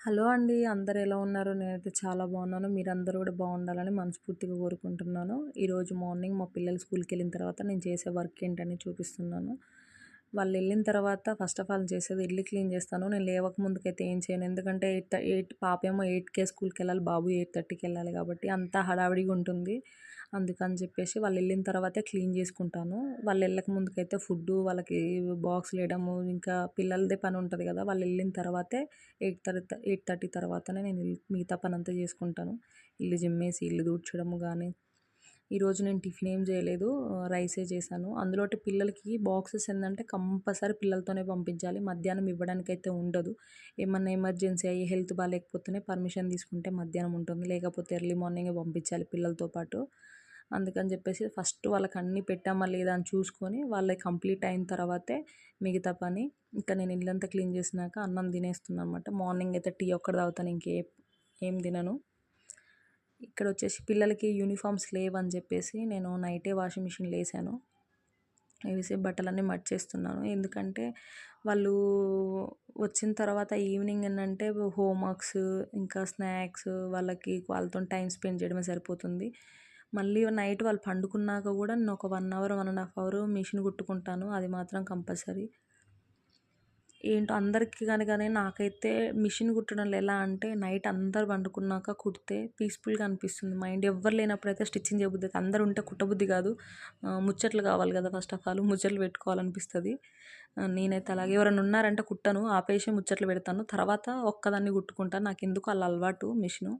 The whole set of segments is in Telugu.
హలో అండి. అందరూ ఎలా ఉన్నారు? నేనైతే చాలా బాగున్నాను. మీరందరూ కూడా బాగుండాలని మనస్ఫూర్తిగా కోరుకుంటున్నాను. ఈరోజు మార్నింగ్ మా పిల్లలు స్కూల్‌కెళ్ళిన తర్వాత నేను చేసే వర్క్ ఏంటని చూపిస్తున్నాను. వాళ్ళెళ్ళిన తర్వాత ఫస్ట్ ఆఫ్ ఆల్ చేసేది ఇల్లు క్లీన్ చేస్తాను. నేను లేవక ముందుకైతే ఏం చేయను. ఎందుకంటే 8 పాపేమో 8కే స్కూల్‌కెళ్ళాలి. బాబు 8:30కి వెళ్ళాలి కాబట్టి అంతా హడావిడిగా ఉంటుంది. అందుకని చెప్పేసి వాళ్ళెళ్ళిన తర్వాతే క్లీన్ చేసుకుంటాను. వాళ్ళెళ్ళక ముందుకైతే ఫుడ్డు వాళ్ళకి బాక్స్‌లేయడము, ఇంకా పిల్లలదే పని ఉంటది కదా! వాళ్ళెళ్ళిన తర్వాతే 8:30 తర్వాతనే నేను మిగతా పనంతా చేసుకుంటాను. ఇల్లు చిమ్మేసి, ఇల్లు తుడచడము గానీ, ఈరోజు నేను టిఫిన్ ఏం చేయలేదు. రైసే చేశాను. అందులోటి పిల్లలకి బాక్సెస్ ఏందంటే కంపల్సరీ పిల్లలతోనే పంపించాలి. మధ్యాహ్నం ఇవ్వడానికైతే ఉండదు. ఏమన్నా ఎమర్జెన్సీ అయ్యి హెల్త్ బాలేకపోతేనే పర్మిషన్ తీసుకుంటే మధ్యాహ్నం ఉంటుంది. లేకపోతే ఎర్లీ మార్నింగే పంపించాలి పిల్లలతో పాటు. అందుకని చెప్పేసి ఫస్ట్ వాళ్ళకి అన్నీ పెట్టామా లేదా అని చూసుకొని వాళ్ళకి కంప్లీట్ అయిన తర్వాతే మిగతా పని. ఇంకా నేను ఇల్లంతా క్లీన్ చేసినాక అన్నం తినేస్తున్నాను అనమాట. మార్నింగ్ అయితే టీ ఒక్కటి తాగుతాను. ఏం తినను. ఇక్కడ వచ్చేసి పిల్లలకి యూనిఫామ్స్ లేవని చెప్పేసి నేను నైటే వాషింగ్ మిషన్లో వేసాను. వేసి బట్టలన్నీ మడిచేస్తున్నాను. ఎందుకంటే వాళ్ళు వచ్చిన తర్వాత ఈవినింగ్ ఏంటంటే హోంవర్క్స్, ఇంకా స్నాక్స్, వాళ్ళతో టైం స్పెండ్ చేయడమే సరిపోతుంది. మళ్ళీ నైట్ వాళ్ళు పండుకున్నాక కూడా నేను ఒక 1 అవర్, 1.5 అవర్ మిషన్ కుట్టుకుంటాను. అది మాత్రం కంపల్సరీ. ఏంటో అందరికీ కానీ నాకైతే మిషన్ కుట్టడంలో ఎలా అంటే నైట్ అందరు పండుకున్నాక కుడితే పీస్ఫుల్గా అనిపిస్తుంది మైండ్. ఎవ్వరు లేనప్పుడైతే స్టిచ్చింగ్ చేయబుద్ధి అవుతుంది. అందరు ఉంటే కుట్టబుద్ధి కాదు. ముచ్చట్లు కావాలి కదా, ఫస్ట్ ఆఫ్ ఆల్ ముచ్చట్లు పెట్టుకోవాలనిపిస్తుంది. నేనైతే అలాగే ఎవరైనా ఉన్నారంటే కుట్టను, ఆపేసి ముచ్చట్లు పెడతాను. తర్వాత ఒక్కదాన్ని కుట్టుకుంటాను. నాకు ఎందుకు అలా అలవాటు మిషను.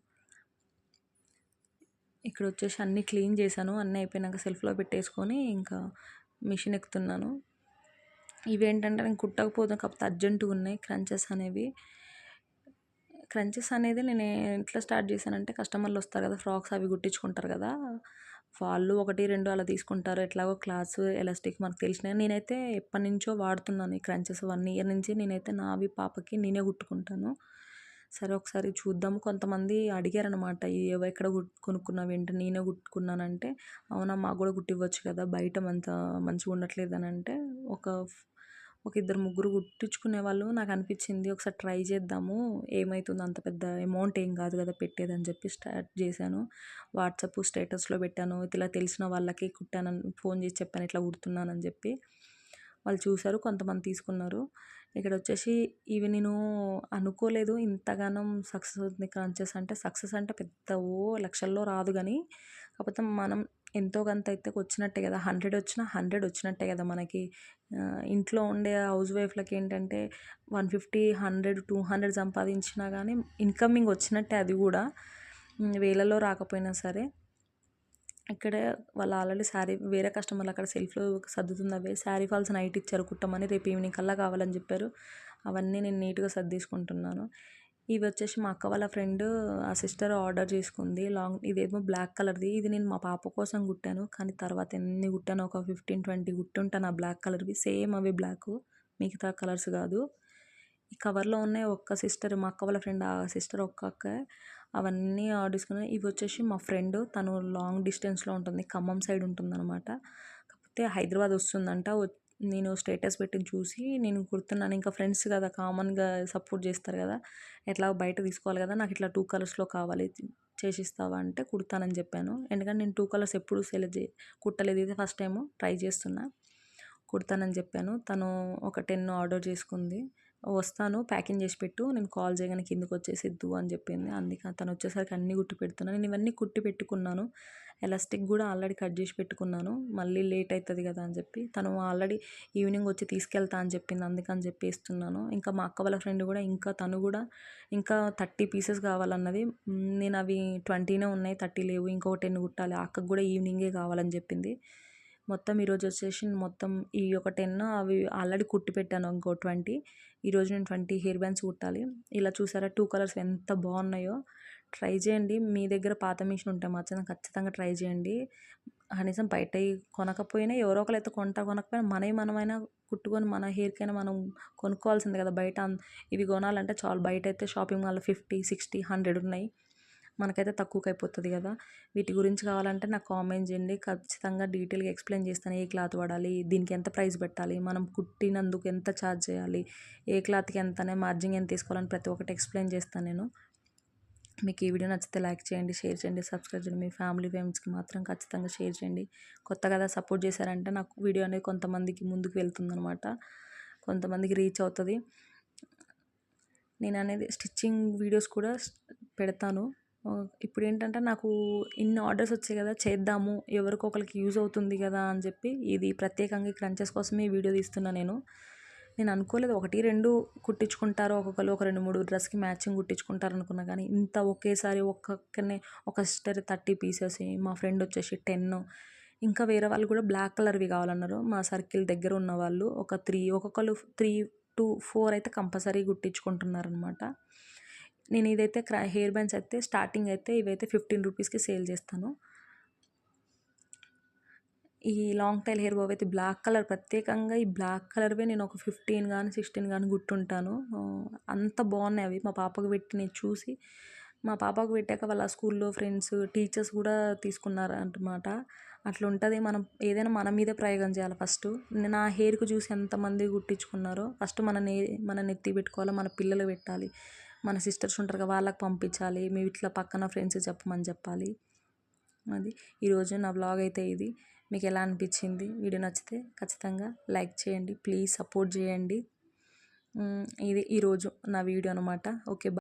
ఇక్కడ వచ్చేసి అన్నీ క్లీన్ చేశాను. అన్నీ అయిపోయినాక సెల్ఫ్లో పెట్టేసుకొని ఇంకా మిషన్ ఎక్కుతున్నాను. ఇవేంటంటే నేను కుట్టకపోతే కాకపోతే అర్జెంటుగా ఉన్నాయి క్రంచెస్ అనేవి. క్రంచెస్ అనేది నేను ఎట్లా స్టార్ట్ చేశానంటే కస్టమర్లు వస్తారు కదా, ఫ్రాక్స్ అవి కుట్టించుకుంటారు కదా, వాళ్ళు 1, 2 అలా తీసుకుంటారు. ఎట్లాగో క్లాత్స్ ఎలాస్టిక్ మనకు తెలిసినాయి. నేనైతే ఎప్పటి నుంచో వాడుతున్నాను ఈ క్రంచెస్. 1 ఇయర్ నుంచి నేనైతే నావి పాపకి నేనే కుట్టుకుంటాను. సరే ఒకసారి చూద్దాము. కొంతమంది అడిగారనమాట, ఎక్కడ కొనుక్కున్నావు ఏంటి, నేనే కుట్టుకున్నానంటే అవునా మాకు కూడా కుట్టివ్వచ్చు కదా, బయట మంచిగా ఉండట్లేదు అని అంటే ఒక ఇద్దరు ముగ్గురు కుట్టించుకునే వాళ్ళు నాకు అనిపించింది ఒకసారి ట్రై చేద్దాము, ఏమవుతుంది అంత పెద్ద అమౌంట్ ఏం కాదు కదా పెట్టేదని చెప్పి స్టార్ట్ చేశాను. వాట్సాప్ స్టేటస్లో పెట్టాను. ఇలా తెలిసిన వాళ్ళకి కుట్టానని ఫోన్ చేసి చెప్పాను ఇట్లా కుడుతున్నానని చెప్పి. వాళ్ళు చూసారు, కొంతమంది తీసుకున్నారు. ఇక్కడ వచ్చేసి ఇవి నేను అనుకోలేదు ఇంతగానం సక్సెస్ అవుతుంది క్రంచెస్ అంటే. సక్సెస్ అంటే పెద్ద లక్షల్లో రాదు కానీ కాకపోతే మనం ఎంతో కొంత అయితే వచ్చినట్టే కదా. 100 వచ్చినా 100 వచ్చినట్టే కదా మనకి. ఇంట్లో ఉండే హౌస్ వైఫ్లకి ఏంటంటే 150, 100, 200 సంపాదించినా కానీ ఇన్కమింగ్ వచ్చినట్టే, అది కూడా వేలలో రాకపోయినా సరే. ఇక్కడ వాళ్ళు ఆల్రెడీ వేరే కస్టమర్లు అక్కడ సెల్ఫ్లో సర్దుతుంది అవే శారీ ఫాల్స్ నైట్ ఇచ్చారు కుట్టమని, రేపు ఈవినింగ్ కల్లా కావాలని చెప్పారు. అవన్నీ నేను నీట్గా సర్దేసుకుంటున్నాను. ఇవి వచ్చేసి మా అక్క వాళ్ళ ఫ్రెండ్ ఆ సిస్టర్ ఆర్డర్ చేసుకుంది. ఇదేమో బ్లాక్ కలర్ది. ఇది నేను మా పాప కోసం కుట్టాను, కానీ తర్వాత ఎన్ని కుట్టాను, ఒక 15, 20 కుట్టుంటాను ఆ బ్లాక్ కలర్వి. సేమ్ అవి బ్లాక్, మిగతా కలర్స్ కాదు. ఈ కవర్లో ఉన్నాయి. ఒక్క సిస్టర్, మా అక్క వాళ్ళ ఫ్రెండ్, ఆ సిస్టర్ ఒక్క అక్క అవన్నీ ఆర్డర్ చేసుకున్నాను. ఇవి వచ్చేసి మా ఫ్రెండ్, తను లాంగ్ డిస్టెన్స్లో ఉంటుంది, ఖమ్మం సైడ్ ఉంటుందన్నమాట. కాకపోతే హైదరాబాద్ వస్తుందంట. నేను స్టేటస్ పెట్టింది చూసి నేను కుడుతున్నాను. ఇంకా ఫ్రెండ్స్ కదా, కామన్గా సపోర్ట్ చేస్తారు కదా, ఎట్లా బయట తీసుకోవాలి కదా, నాకు ఇట్లా 2 కలర్స్లో కావాలి, చేసిస్తావా అంటే కుడతానని చెప్పాను. ఎందుకంటే నేను 2 కలర్స్ ఎప్పుడు కుట్టలేదు, ఇది ఫస్ట్ టైము ట్రై చేస్తున్నా. కుడతానని చెప్పాను. తను ఒక 10 ఆర్డర్ చేసుకుంది. వస్తాను ప్యాకింగ్ చేసి పెట్టు, నేను కాల్ చేయగానే కిందకి వచ్చేసిద్దు అని చెప్పింది. అందుకే తను వచ్చేసరికి అన్నీ కుట్టి పెడుతున్నాను. నేను ఇవన్నీ కుట్టి పెట్టుకున్నాను. ఎలాస్టిక్ కూడా ఆల్రెడీ కట్ చేసి పెట్టుకున్నాను, మళ్ళీ లేట్ అవుతుంది కదా అని చెప్పి. తను ఆల్రెడీ ఈవినింగ్ వచ్చి తీసుకెళ్తా అని చెప్పింది, అందుకని చెప్పి ఇస్తున్నాను. ఇంకా మా అక్క వాళ్ళ ఫ్రెండ్ కూడా తను కూడా ఇంకా 30 పీసెస్ కావాలన్నది. నేను అవి 20నే ఉన్నాయి, 30 లేవు, ఇంకొక 10 కుట్టాలి. ఆ అక్కకు కూడా ఈవినింగే కావాలని చెప్పింది. మొత్తం ఈరోజు వచ్చేసి మొత్తం ఈ ఒక 10 అవి ఆల్రెడీ కుట్టి పెట్టాను, ఇంకో 20. ఈరోజు నేను 20 హెయిర్ బ్యాండ్స్ కుట్టాలి. ఇలా చూసారా 2 కలర్స్ ఎంత బాగున్నాయో. ట్రై చేయండి, మీ దగ్గర పాత మిషన్ ఉంటే మాత్రం ఖచ్చితంగా ట్రై చేయండి. కనీసం బయట కొనకపోయినా ఎవరో ఒకరు అయితే కొనకపోయినా మనమైనా కుట్టుకొని మన హెయిర్కైనా మనం కొనుక్కోవాల్సిందే కదా. బయట ఇవి కొనాలంటే చాలా, బయట అయితే షాపింగ్ మాల్లో 50, 60, 100 ఉన్నాయి. మనకైతే తక్కువకి అయిపోతుంది కదా. వీటి గురించి కావాలంటే నాకు కామెంట్ చేయండి, ఖచ్చితంగా డీటెయిల్గా ఎక్స్ప్లెయిన్ చేస్తాను. ఏ క్లాత్ వాడాలి, దీనికి ఎంత ప్రైస్ పెట్టాలి, మనం కుట్టినందుకు ఎంత ఛార్జ్ చేయాలి, ఏ క్లాత్కి ఎంతనే మార్జిన్ ఎంత తీసుకోవాలని ప్రతి ఒక్కటి ఎక్స్ప్లెయిన్ చేస్తాను నేను. మీకు ఈ వీడియో నచ్చితే లైక్ చేయండి, షేర్ చేయండి, సబ్స్క్రైబ్ చేయండి. మీ ఫ్యామిలీ ఫ్రెండ్స్కి మాత్రం ఖచ్చితంగా షేర్ చేయండి. కొత్త కదా సపోర్ట్ చేశారంటే నాకు వీడియో అనేది కొంతమందికి ముందుకు వెళ్తుందనమాట, కొంతమందికి రీచ్ అవుతుంది. నేను అనేది స్టిచ్చింగ్ వీడియోస్ కూడా పెడతాను. ఇప్పుడు ఏంటంటే నాకు ఇన్ని ఆర్డర్స్ వచ్చాయి కదా, చేద్దాము ఎవరికో ఒకరికి యూజ్ అవుతుంది కదా అని చెప్పి ఇది ప్రత్యేకంగా క్రంచెస్ కోసమే ఈ వీడియో తీస్తున్నాను నేను అనుకోలేదు 1-2 కుట్టించుకుంటారు ఒక్కొక్కరు, ఒక 2-3 డ్రెస్కి మ్యాచింగ్ కుట్టించుకుంటారు అనుకున్నా. కానీ ఇంత ఒకేసారి ఒక్కొక్కనే ఒక సిస్టర్ 30 పీసెస్, మా ఫ్రెండ్ వచ్చేసి 10, ఇంకా వేరే వాళ్ళు కూడా బ్లాక్ కలర్వి కావాలన్నారు. మా సర్కిల్ దగ్గర ఉన్న వాళ్ళు ఒక 3, ఒక్కొక్కరు 3-4 అయితే కంపల్సరీ కుట్టించుకుంటున్నారనమాట. నేను ఇదైతే హెయిర్ బ్యాండ్స్ అయితే స్టార్టింగ్ అయితే ఇవైతే 15 రూపీస్కి సేల్ చేస్తాను. ఈ లాంగ్ టైల్ హెయిర్ బో అయితే బ్లాక్ కలర్, ప్రత్యేకంగా ఈ బ్లాక్ కలర్వే నేను ఒక 15 కానీ 16 కానీ గుట్టుంటాను. అంత బాగున్నాయి అవి. మా పాపకు పెట్టి నేను చూసి, మా పాపకు పెట్టాక వాళ్ళ స్కూల్లో ఫ్రెండ్స్, టీచర్స్ కూడా తీసుకున్నారు అన్నమాట. అట్లా ఉంటుంది. మనం ఏదైనా మన మీదే ప్రయోగం చేయాలి ఫస్ట్. నా హెయిర్కు చూసి ఎంతమంది కుట్టించుకున్నారో ఫస్ట్ మన నెత్తి పెట్టుకోవాలి, మన పిల్లలు పెట్టాలి, మన సిస్టర్స్ ఉంటారు కదా వాళ్ళకి పంపించాలి, మేము ఇట్లా పక్కన ఫ్రెండ్స్ చెప్పమని చెప్పాలి. అది ఈరోజు నా వ్లాగ్ అయితే ఇది. మీకు ఎలా అనిపించింది? వీడియో నచ్చితే ఖచ్చితంగా లైక్ చేయండి, ప్లీజ్ సపోర్ట్ చేయండి. ఇది ఈరోజు నా వీడియో అనమాట. ఓకే.